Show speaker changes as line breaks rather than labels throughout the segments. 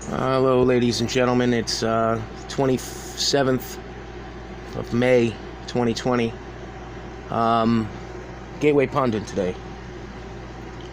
Hello, ladies and gentlemen. It's 27th of May, 2020. Gateway Pundit today.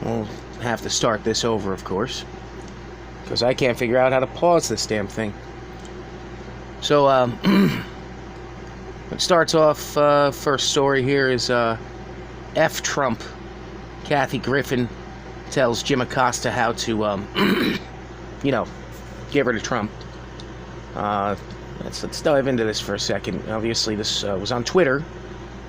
We'll have to start this over, of course, because I can't figure out how to pause this damn thing. So, it starts off, first story here is F. Trump. Kathy Griffin tells Jim Acosta how to, give her to Trump. Let's dive into this for a second. Obviously, this was on Twitter.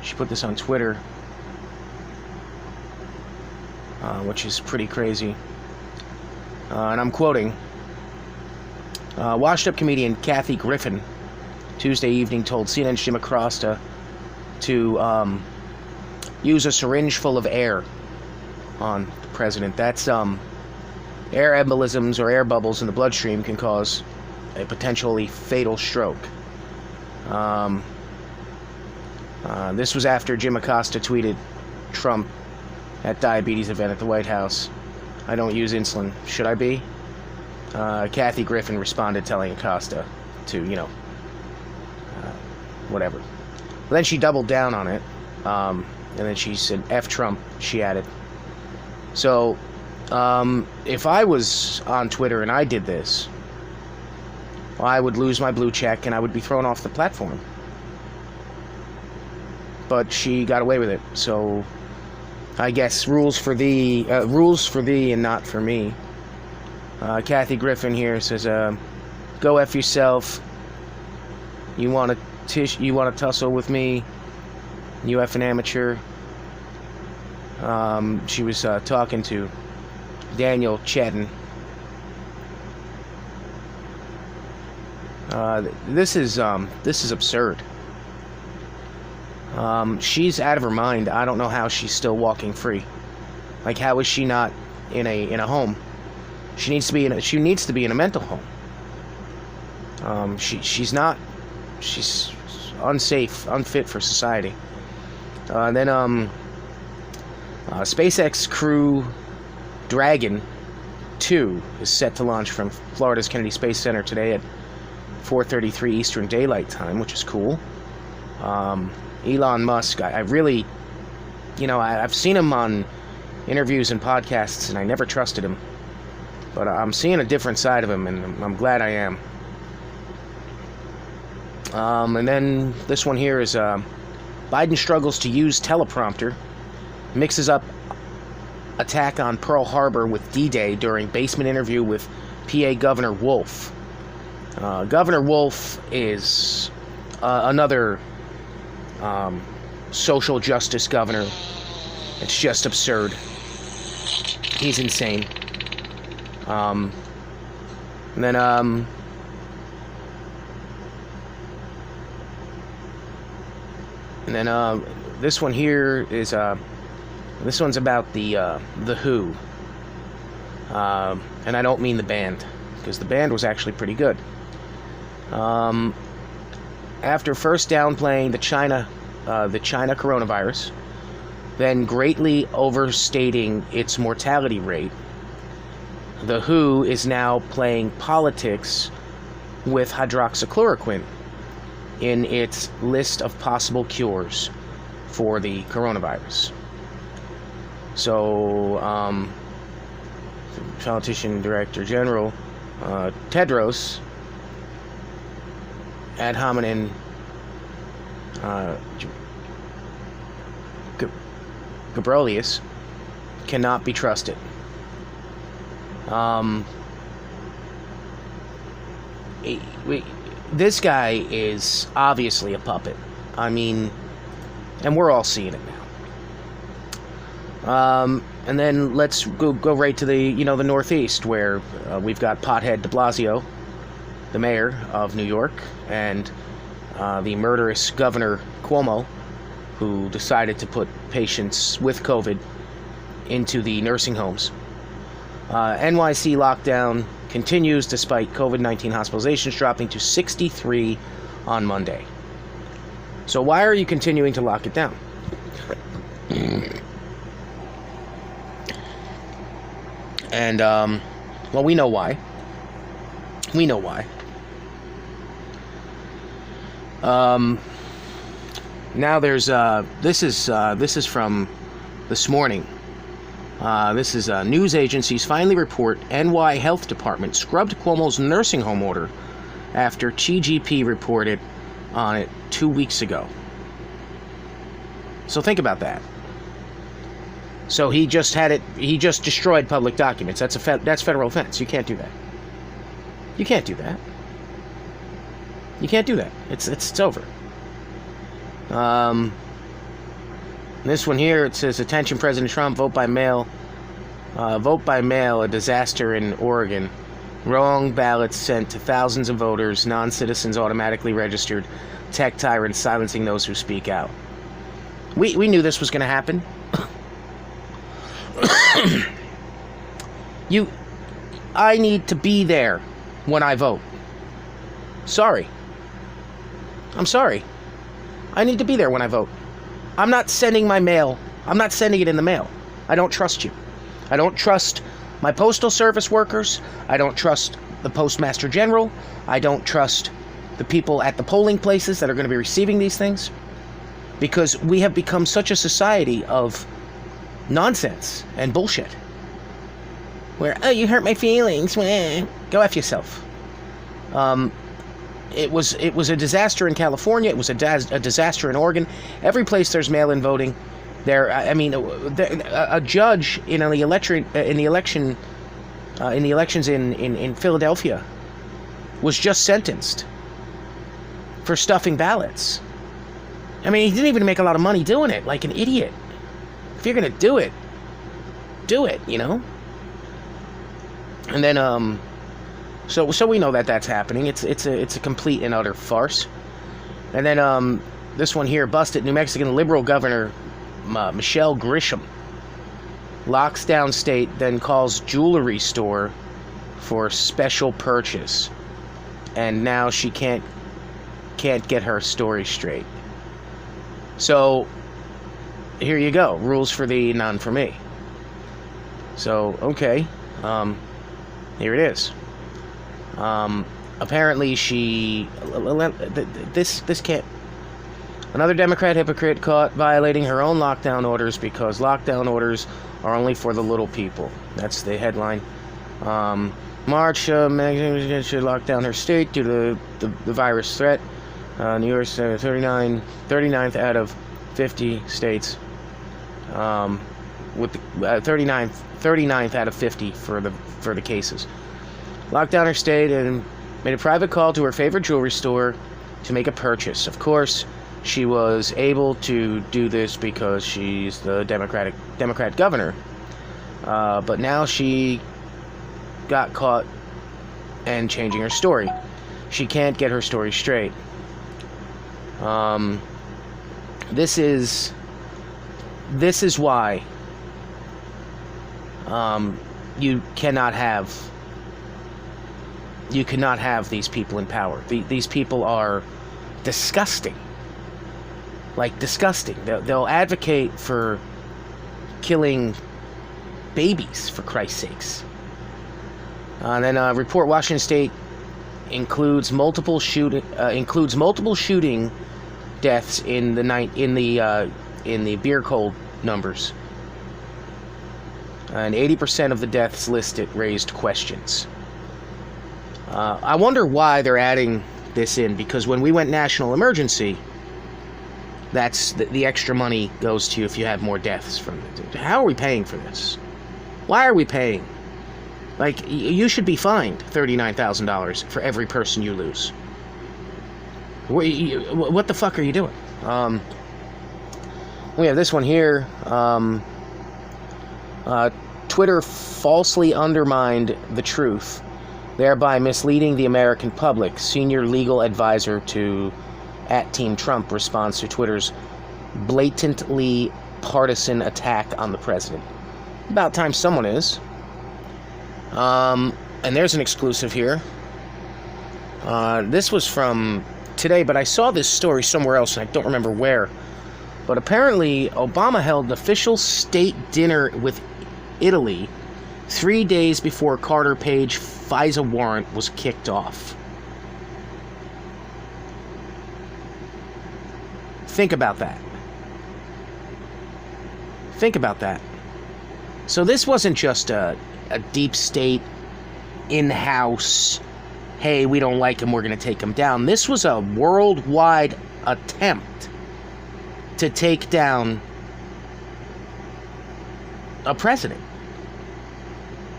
She put this on Twitter, which is pretty crazy. And I'm quoting, washed-up comedian Kathy Griffin Tuesday evening told CNN's Jim Acosta to use a syringe full of air on the president. That's air embolisms or air bubbles in the bloodstream can cause a potentially fatal stroke. This was after Jim Acosta tweeted Trump at diabetes event at the White House, "I don't use insulin. Should I be?" Kathy Griffin responded telling Acosta to, whatever. But then she doubled down on it, and then she said, "F Trump," she added. So, if I was on Twitter and I did this, well, I would lose my blue check and I would be thrown off the platform. But she got away with it, so I guess rules for thee and not for me. Kathy Griffin here says, "Go F yourself. You want to tussle with me? You effing amateur." She was talking to Daniel Chedin. This is absurd. She's out of her mind. I don't know how she's still walking free. Like, how is she not in a home? She needs to be in a mental home. She's not. She's unsafe, unfit for society. Then SpaceX Crew Dragon 2 is set to launch from Florida's Kennedy Space Center today at 4:33 Eastern Daylight Time, which is cool. Elon Musk, I really, I've seen him on interviews and podcasts, and I never trusted him. But I'm seeing a different side of him, and I'm glad I am. And then this one here is Biden struggles to use teleprompter, mixes up attack on Pearl Harbor with D-Day during basement interview with PA Governor Wolf. Governor Wolf is another social justice governor. It's just absurd. He's insane. And then this one here is this one's about the Who. And I don't mean the band, because the band was actually pretty good. After first downplaying the China coronavirus, then greatly overstating its mortality rate, the Who is now playing politics with hydroxychloroquine in its list of possible cures for the coronavirus. So, politician, director general, Tedros ad hominem Ghebreyesus cannot be trusted. This guy is obviously a puppet. I mean, and we're all seeing it now. And then let's go right to the Northeast, where we've got pothead de Blasio, the mayor of New York, and the murderous Governor Cuomo, who decided to put patients with COVID into the nursing homes. NYC lockdown continues despite COVID-19 hospitalizations dropping to 63 on Monday. So why are you continuing to lock it down? And, well, we know why. We know why. Now there's this is from this morning. This is news agencies finally report NY Health Department scrubbed Cuomo's nursing home order after TGP reported on it 2 weeks ago. So think about that. So he just destroyed public documents. That's federal offense. You can't do that. You can't do that. You can't do that. It's over. This one here, it says, attention President Trump, vote by mail. Vote by mail, a disaster in Oregon. Wrong ballots sent to thousands of voters, non-citizens automatically registered, tech tyrants silencing those who speak out. We knew this was going to happen. I need to be there when I vote. Sorry. I'm sorry. I need to be there when I vote. I'm not sending my mail. I'm not sending it in the mail. I don't trust you. I don't trust my postal service workers. I don't trust the postmaster general. I don't trust the people at the polling places that are going to be receiving these things. Because we have become such a society of nonsense and bullshit. Where, oh, you hurt my feelings. Go F yourself. It was a disaster in California. It was a disaster in Oregon. Every place there's mail-in voting. A judge in the elections in Philadelphia was just sentenced for stuffing ballots. I mean, he didn't even make a lot of money doing it, like an idiot. If you're gonna do it, you know. And then So we know that that's happening. It's a complete and utter farce. And then this one here, busted. New Mexican liberal governor Michelle Grisham locks down state, then calls jewelry store for special purchase, and now she can't get her story straight. So here you go. Rules for thee, none for me. So okay, here it is. Apparently this can't. Another Democrat hypocrite caught violating her own lockdown orders because lockdown orders are only for the little people. That's the headline. March, Mexico should lock down her state due to the virus threat. New York 39th out of 50 states. With the 39th out of 50 for the cases. Locked down her state and made a private call to her favorite jewelry store to make a purchase. Of course, she was able to do this because she's the Democrat governor. But now she got caught and changing her story. She can't get her story straight. This is why you cannot have these people in power. These people are disgusting. Like, disgusting. They'll advocate for killing babies, for Christ's sakes. And then report Washington State includes multiple shooting deaths in the beer cold numbers. And 80% of the deaths listed raised questions. I wonder why they're adding this in, because when we went national emergency, that's the extra money goes to if you have more deaths from it. How are we paying for this? Why are we paying? Like, you should be fined $39,000 for every person you lose. What the fuck are you doing? We have this one here. Twitter falsely undermined the truth, thereby misleading the American public. Senior legal advisor to @Team Trump responds to Twitter's blatantly partisan attack on the president. About time someone is. And there's an exclusive here. This was from today, but I saw this story somewhere else, and I don't remember where. But apparently, Obama held an official state dinner with Italy 3 days before Carter Page FISA warrant was kicked off. Think about that. Think about that. So this wasn't just a deep state, in-house, hey, we don't like him, we're going to take him down. This was a worldwide attempt to take down a president.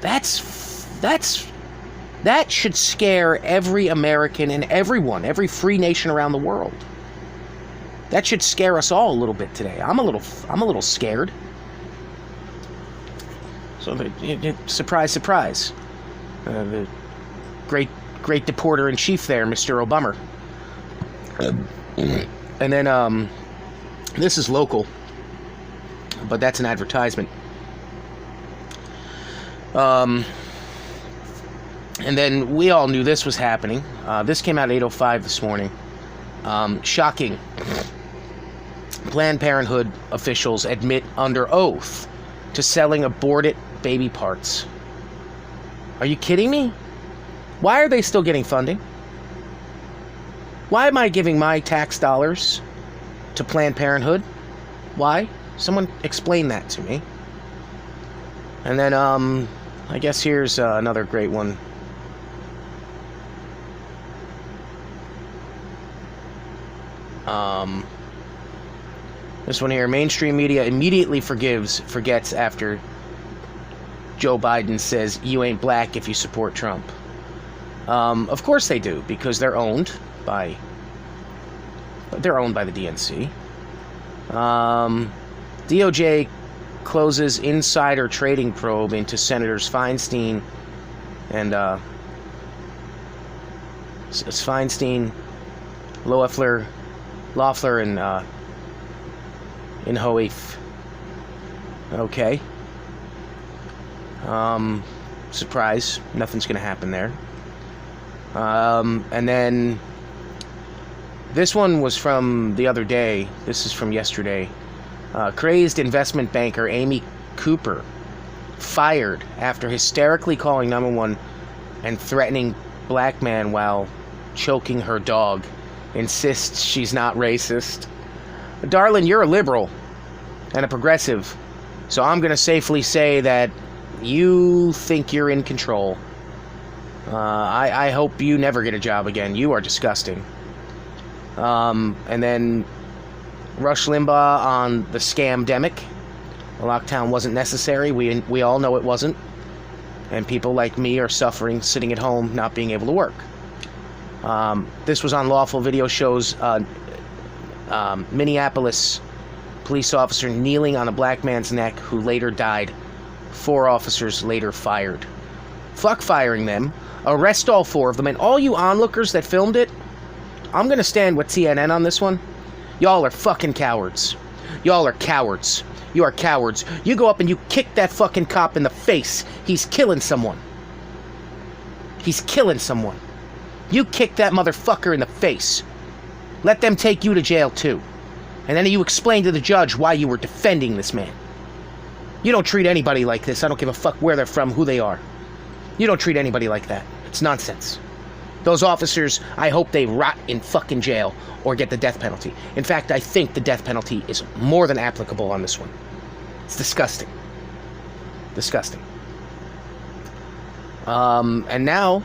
That should scare every American and everyone, every free nation around the world. That should scare us all a little bit today. I'm a little scared. So, surprise, surprise. The great deporter in chief there, Mr. Obama. And then this is local, but that's an advertisement. And then we all knew this was happening. This came out at 8:05 this morning. Shocking. Planned Parenthood officials admit under oath to selling aborted baby parts. Are you kidding me? Why are they still getting funding? Why am I giving my tax dollars to Planned Parenthood? Why? Someone explain that to me. And then, I guess here's another great one. This one here, mainstream media immediately forgets after Joe Biden says, you ain't black if you support Trump. Of course they do, because they're owned by the DNC. DOJ closes insider trading probe into Senators Feinstein and Loeffler, and Inhofe. Okay. Surprise. Nothing's going to happen there. And then this one was from the other day. This is from yesterday. Crazed investment banker Amy Cooper fired after hysterically calling 911 and threatening black man while choking her dog. Insists she's not racist. Darling, you're a liberal and a progressive, so I'm going to safely say that you think you're in control. I hope you never get a job again. You are disgusting. And then Rush Limbaugh on the scamdemic. The lockdown wasn't necessary. We all know it wasn't. And people like me are suffering, sitting at home, not being able to work. This was on Lawful Video shows Minneapolis police officer kneeling on a black man's neck who later died. 4 officers later fired. Fuck firing them. Arrest all 4 of them. And all you onlookers that filmed it, I'm going to stand with CNN on this one. Y'all are fucking cowards. Y'all are cowards. You are cowards. You go up and you kick that fucking cop in the face. He's killing someone. He's killing someone. You kick that motherfucker in the face. Let them take you to jail too. And then you explain to the judge why you were defending this man. You don't treat anybody like this. I don't give a fuck where they're from, who they are. You don't treat anybody like that. It's nonsense. Those officers, I hope they rot in fucking jail or get the death penalty. In fact, I think the death penalty is more than applicable on this one. It's disgusting. Disgusting. And now,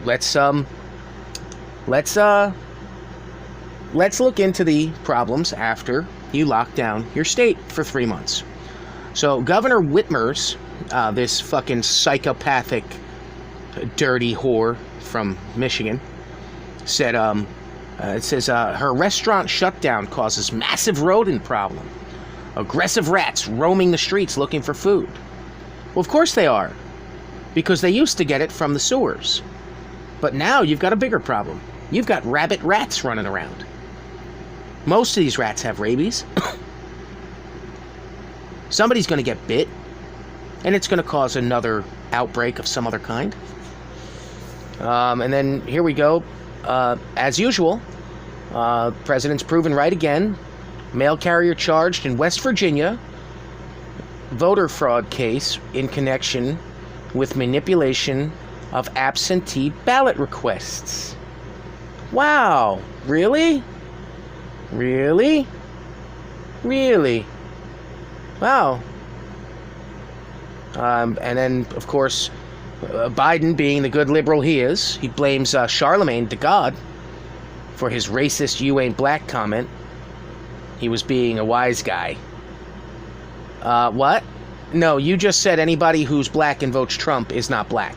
let's look into the problems after you lock down your state for 3 months. So Governor Whitmer's, this fucking psychopathic, dirty whore from Michigan, said, it says, her restaurant shutdown causes massive rodent problem. Aggressive rats roaming the streets looking for food. Well, of course they are, because they used to get it from the sewers. But now you've got a bigger problem. You've got rabid rats running around. Most of these rats have rabies. Somebody's going to get bit, and it's going to cause another outbreak of some other kind. And then here we go. As usual, President's proven right again. Mail carrier charged in West Virginia. Voter fraud case in connection with manipulation of absentee ballot requests. Wow, really? Really? Really? Wow. And then, of course, Biden, being the good liberal he is, he blames Charlemagne to God for his racist "you ain't black" comment. He was being a wise guy. What? No, you just said anybody who's black and votes Trump is not black.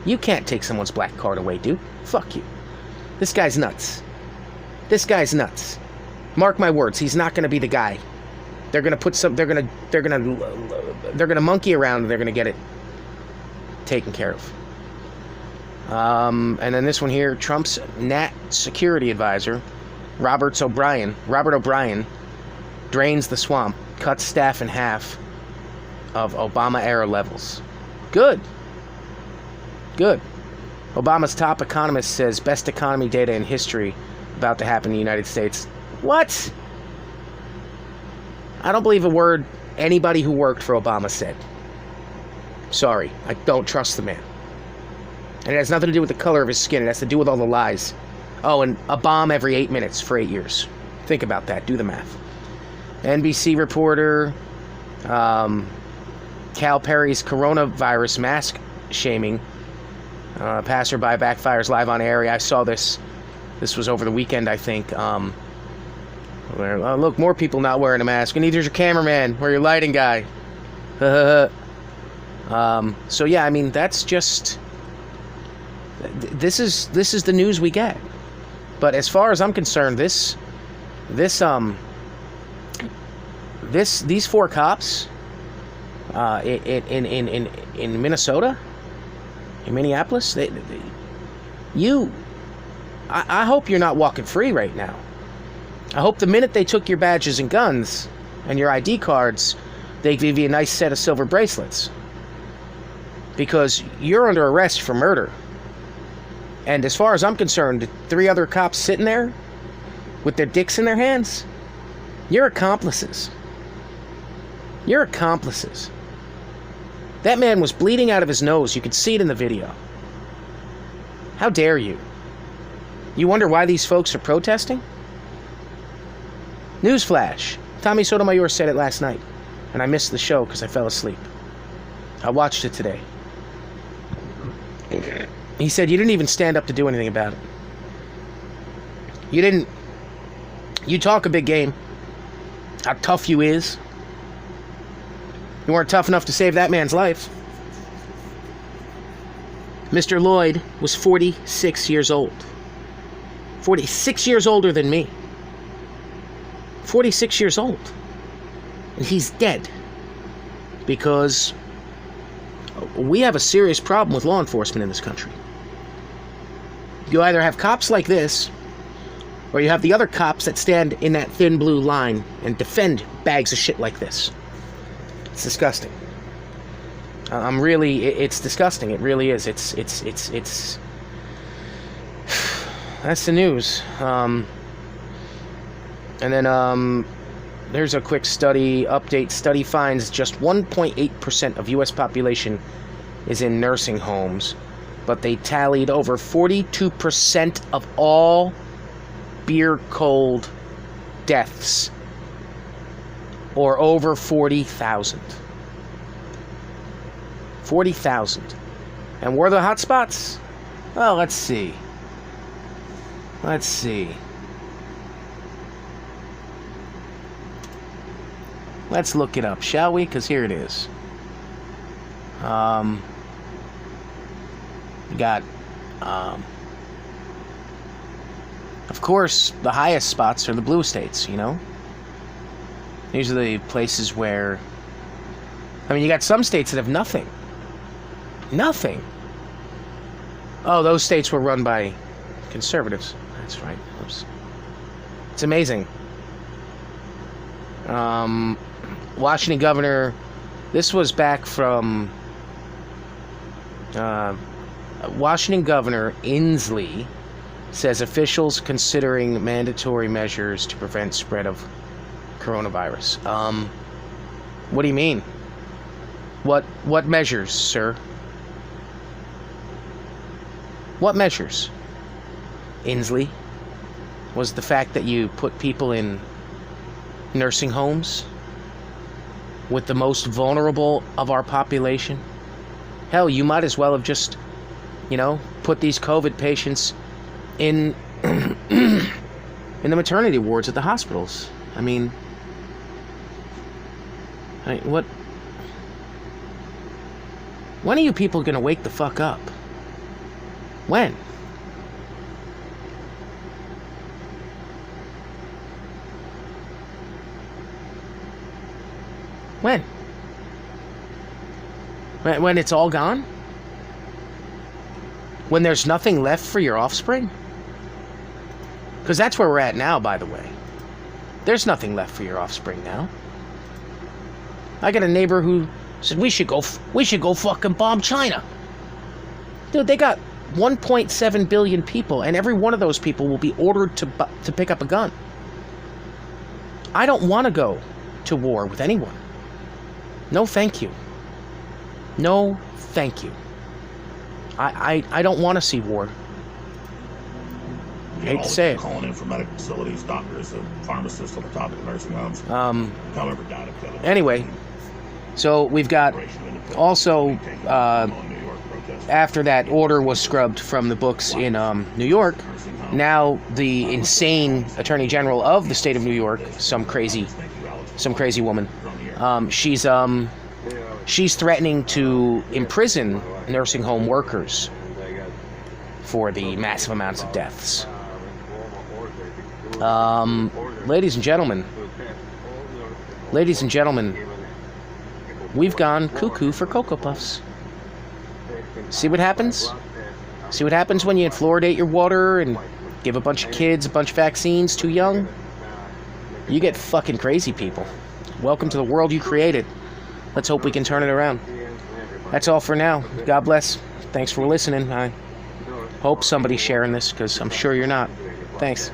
You can't take someone's black card away, dude. Fuck you. This guy's nuts. This guy's nuts. Mark my words, he's not going to be the guy. They're going to put some, they're going to monkey around and they're going to get it taken care of. And then this one here, Trump's Nat security advisor, Robert O'Brien, drains the swamp, cuts staff in half of Obama-era levels. Good. Good. Obama's top economist says best economy data in history about to happen in the United States. What? I don't believe a word anybody who worked for Obama said. Sorry, I don't trust the man. And it has nothing to do with the color of his skin. It has to do with all the lies. Oh, and a bomb every 8 minutes for 8 years. Think about that. Do the math. NBC reporter, Cal Perry's coronavirus mask shaming. Passerby backfires live on air. I saw this. This was over the weekend, I think. Where, look, more people not wearing a mask. And neither's your cameraman or your lighting guy. So yeah, I mean, that's just... This is the news we get. But as far as I'm concerned, these 4 cops in Minnesota, in Minneapolis, I hope you're not walking free right now. I hope the minute they took your badges and guns and your ID cards, they give you a nice set of silver bracelets. Because you're under arrest for murder. And as far as I'm concerned, 3 other cops sitting there with their dicks in their hands, you're accomplices. You're accomplices. That man was bleeding out of his nose. You could see it in the video. How dare you? You wonder why these folks are protesting? Newsflash. Tommy Sotomayor said it last night, and I missed the show because I fell asleep. I watched it today. He said, you didn't even stand up to do anything about it. You didn't. You talk a big game. How tough you is. You weren't tough enough to save that man's life. Mr. Lloyd was 46 years old. 46 years older than me. 46 years old. And he's dead. Because we have a serious problem with law enforcement in this country. You either have cops like this, or you have the other cops that stand in that thin blue line and defend bags of shit like this. It's disgusting. It's disgusting. It really is. It's that's the news. And then there's a quick study update. Study finds just 1.8% of U.S. population is in nursing homes, but they tallied over 42% of all beer cold deaths, or over 40,000. 40,000. And where are the hot spots? Well, let's see. Let's see. Let's look it up, shall we? Because here it is. We got, of course, the highest spots are the blue states, you know? These are the places where, I mean, you got some states that have nothing. Nothing. Oh, those states were run by conservatives. That's right. Oops. It's amazing. Washington governor, this was back from Washington Governor Inslee says officials considering mandatory measures to prevent spread of coronavirus. What do you mean? What measures, sir? What measures? Inslee? Was the fact that you put people in nursing homes with the most vulnerable of our population? Hell, you might as well have just, put these COVID patients in in the maternity wards at the hospitals. I mean, what? When are you people gonna wake the fuck up? When? When? When it's all gone? When there's nothing left for your offspring? Because that's where we're at now, by the way. There's nothing left for your offspring now. I got a neighbor who said we should go fucking bomb China. Dude, they got 1.7 billion people, and every one of those people will be ordered to pick up a gun. I don't want to go to war with anyone. No, thank you. No, thank you. I don't want to see war. I hate to say it.
Calling in from medical facilities, doctors, and pharmacists on the top of the nursing homes.
Anyway, so we've got also after that order was scrubbed from the books in New York, now the insane Attorney General of the state of New York, some crazy woman, she's threatening to imprison nursing home workers for the massive amounts of deaths. Ladies and gentlemen, we've gone cuckoo for Cocoa Puffs. See what happens? See what happens when you fluoridate your water and give a bunch of kids a bunch of vaccines too young? You get fucking crazy people. Welcome to the world you created. Let's hope we can turn it around. That's all for now. God bless. Thanks for listening. I hope somebody's sharing this, because I'm sure you're not. Thanks.